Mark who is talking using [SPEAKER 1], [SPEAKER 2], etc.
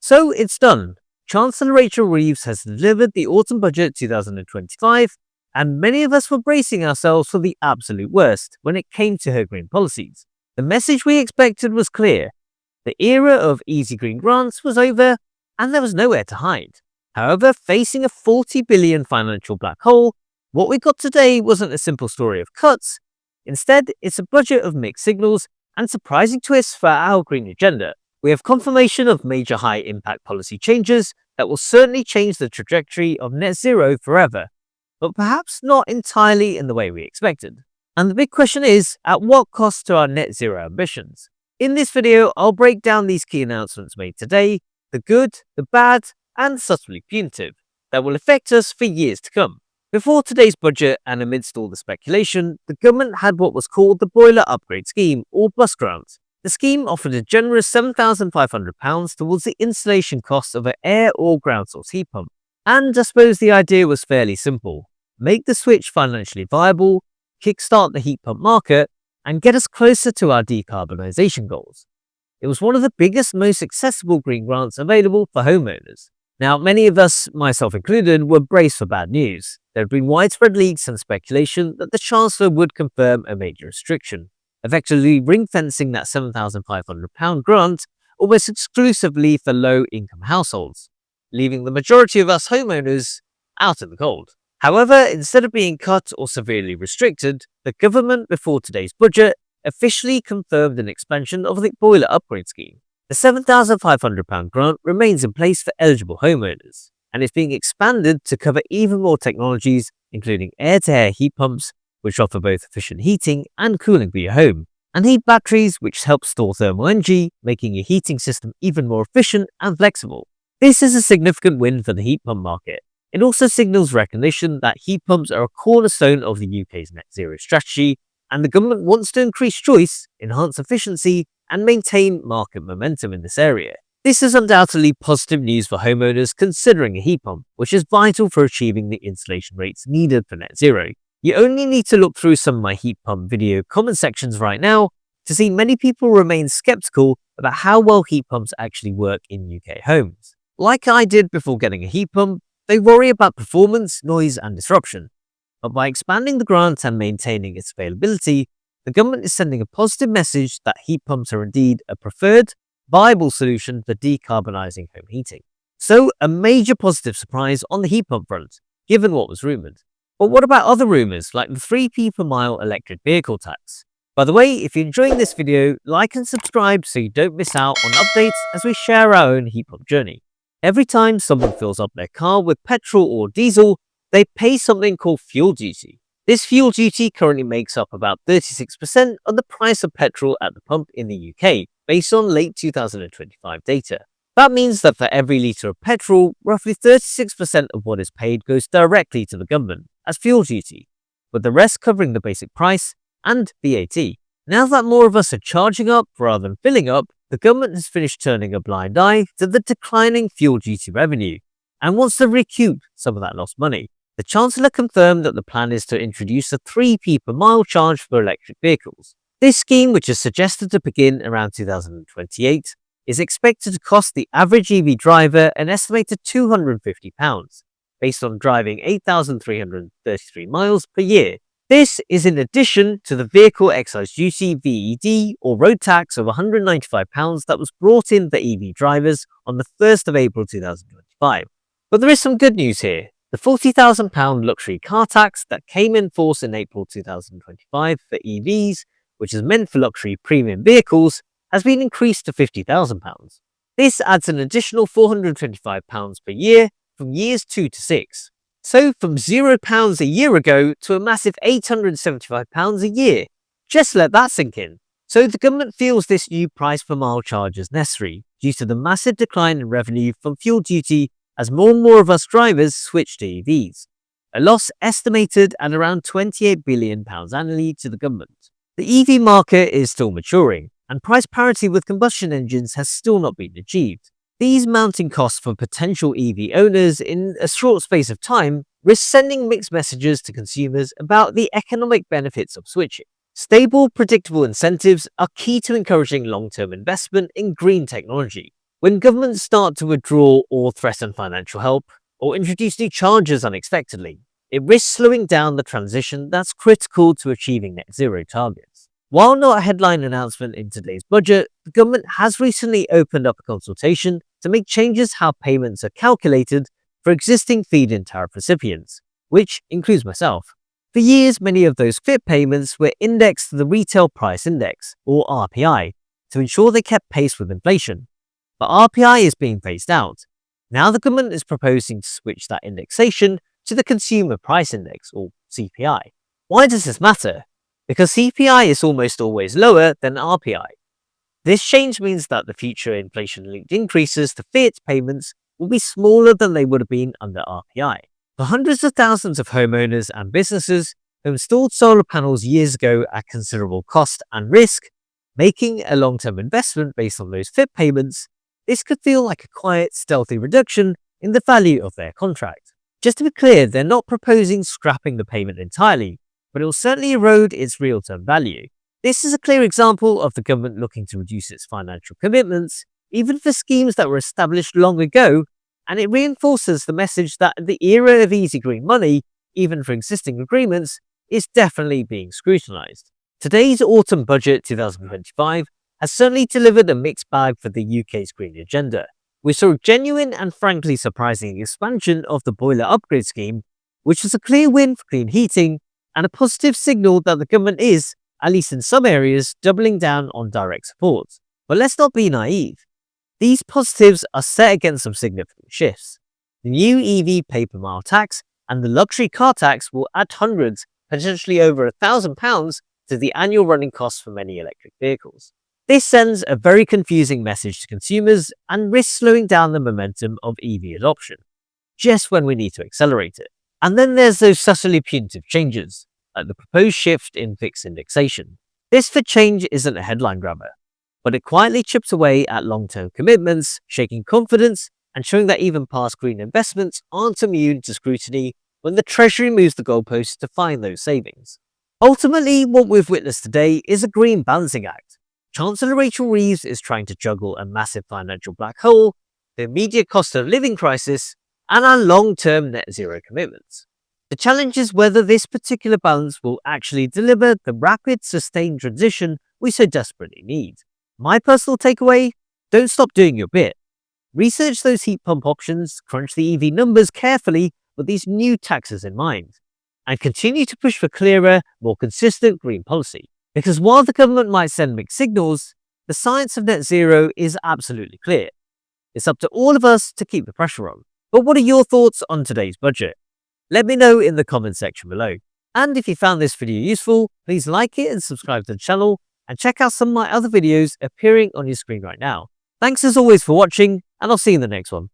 [SPEAKER 1] So it's done. Chancellor Reeves has delivered the autumn budget 2025, and many of us were bracing ourselves for the absolute worst when it came to her green policies. The message we expected was clear. The era of easy green grants was over, and there was nowhere to hide. However, facing a 40 billion financial black hole, what we got today wasn't a simple story of cuts. Instead, it's a budget of mixed signals and surprising twists for our green agenda. We have confirmation of major high-impact policy changes that will certainly change the trajectory of net zero forever, but perhaps not entirely in the way we expected. And the big question is, at what cost to our net zero ambitions? In this video, I'll break down these key announcements made today, the good, the bad, and subtly punitive, that will affect us for years to come. Before today's budget and amidst all the speculation, the government had what was called the Boiler Upgrade Scheme, or BUS grant. The scheme offered a generous £7,500 towards the installation costs of an air or ground source heat pump. And I suppose the idea was fairly simple. Make the switch financially viable, kickstart the heat pump market, and get us closer to our decarbonisation goals. It was one of the biggest, most accessible green grants available for homeowners. Now, many of us, myself included, were braced for bad news. There had been widespread leaks and speculation that the Chancellor would confirm a major restriction, effectively ring-fencing that £7,500 grant almost exclusively for low-income households, leaving the majority of us homeowners out in the cold. However, instead of being cut or severely restricted, the government before today's budget officially confirmed an expansion of the Boiler Upgrade Scheme. The £7,500 grant remains in place for eligible homeowners, and is being expanded to cover even more technologies, including air-to-air heat pumps, which offer both efficient heating and cooling for your home, and heat batteries, which help store thermal energy, making your heating system even more efficient and flexible. This is a significant win for the heat pump market. It also signals recognition that heat pumps are a cornerstone of the UK's net zero strategy, and the government wants to increase choice, enhance efficiency, and maintain market momentum in this area. This is undoubtedly positive news for homeowners considering a heat pump, which is vital for achieving the installation rates needed for net zero. You only need to look through some of my heat pump video comment sections right now to see many people remain skeptical about how well heat pumps actually work in UK homes. Like I did before getting a heat pump, they worry about performance, noise, and disruption. But by expanding the grant and maintaining its availability, the government is sending a positive message that heat pumps are indeed a preferred, viable solution for decarbonising home heating. So, a major positive surprise on the heat pump front, given what was rumoured. But what about other rumours, like the 3p per mile electric vehicle tax? By the way, if you're enjoying this video, like and subscribe so you don't miss out on updates as we share our own heat pump journey. Every time someone fills up their car with petrol or diesel, they pay something called fuel duty. This fuel duty currently makes up about 36% of the price of petrol at the pump in the UK, based on late 2025 data. That means that for every litre of petrol, roughly 36% of what is paid goes directly to the government as fuel duty, with the rest covering the basic price and VAT. Now that more of us are charging up rather than filling up, the government has finished turning a blind eye to the declining fuel duty revenue and wants to recoup some of that lost money. The Chancellor confirmed that the plan is to introduce a 3p per mile charge for electric vehicles. This scheme, which is suggested to begin around 2028, is expected to cost the average EV driver an estimated £250, based on driving 8,333 miles per year. This is in addition to the Vehicle Excise Duty VED or road tax of £195 that was brought in for EV drivers on the 1st of April 2025. But there is some good news here. The £40,000 luxury car tax that came in force in April 2025 for EVs, which is meant for luxury premium vehicles, has been increased to £50,000. This adds an additional £425 per year from years 2 to 6. So from £0 a year ago to a massive £875 a year. Just let that sink in. So the government feels this new price per mile charge is necessary due to the massive decline in revenue from fuel duty as more and more of us drivers switch to EVs, a loss estimated at around £28 billion annually to the government. The EV market is still maturing, and price parity with combustion engines has still not been achieved. These mounting costs for potential EV owners in a short space of time risk sending mixed messages to consumers about the economic benefits of switching. Stable, predictable incentives are key to encouraging long-term investment in green technology. When governments start to withdraw or threaten financial help, or introduce new charges unexpectedly, it risks slowing down the transition that's critical to achieving net zero targets. While not a headline announcement in today's budget, the government has recently opened up a consultation to make changes how payments are calculated for existing feed-in tariff recipients, which includes myself. For years, many of those FIT payments were indexed to the Retail Price Index, or RPI, to ensure they kept pace with inflation. But RPI is being phased out. Now the government is proposing to switch that indexation to the Consumer Price Index, or CPI. Why does this matter? Because CPI is almost always lower than RPI. This change means that the future inflation-linked increases to FIT payments will be smaller than they would have been under RPI. For hundreds of thousands of homeowners and businesses who installed solar panels years ago at considerable cost and risk, making a long-term investment based on those FIT payments, this could feel like a quiet, stealthy reduction in the value of their contract. Just to be clear, they're not proposing scrapping the payment entirely, but it will certainly erode its real-term value. This is a clear example of the government looking to reduce its financial commitments, even for schemes that were established long ago, and it reinforces the message that the era of easy green money, even for existing agreements, is definitely being scrutinised. Today's Autumn Budget 2025 has certainly delivered a mixed bag for the UK's green agenda. We saw a genuine and frankly surprising expansion of the boiler upgrade scheme, which was a clear win for clean heating and a positive signal that the government is, at least in some areas, doubling down on direct support. But let's not be naive. These positives are set against some significant shifts. The new EV pay-per-mile tax and the luxury car tax will add hundreds, potentially over £1,000 to the annual running costs for many electric vehicles. This sends a very confusing message to consumers and risks slowing down the momentum of EV adoption, just when we need to accelerate it. And then there's those subtly punitive changes, like the proposed shift in fixed indexation. This for change isn't a headline grabber, but it quietly chips away at long-term commitments, shaking confidence and showing that even past green investments aren't immune to scrutiny when the Treasury moves the goalposts to find those savings. Ultimately, what we've witnessed today is a green balancing act. Chancellor Rachel Reeves is trying to juggle a massive financial black hole, the immediate cost of living crisis, and our long-term net zero commitments. The challenge is whether this particular balance will actually deliver the rapid, sustained transition we so desperately need. My personal takeaway: don't stop doing your bit. Research those heat pump options, crunch the EV numbers carefully with these new taxes in mind, and continue to push for clearer, more consistent green policy. Because while the government might send mixed signals, the science of net zero is absolutely clear. It's up to all of us to keep the pressure on. But what are your thoughts on today's budget? Let me know in the comment section below. And if you found this video useful, please like it and subscribe to the channel, and check out some of my other videos appearing on your screen right now. Thanks as always for watching, and I'll see you in the next one.